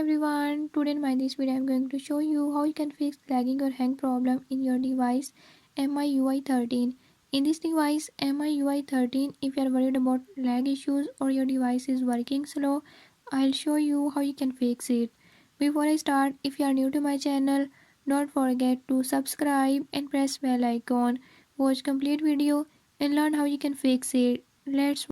everyone, today in my this video I am going to show you how you can fix lagging or hang problem in your device MIUI 13. In this device MIUI 13, if you are worried about lag issues or your device is working slow, I'll show you how you can fix it. Before I start, if you are new to my channel, don't forget to subscribe and press bell icon. Watch complete video and learn how you can fix it. Let's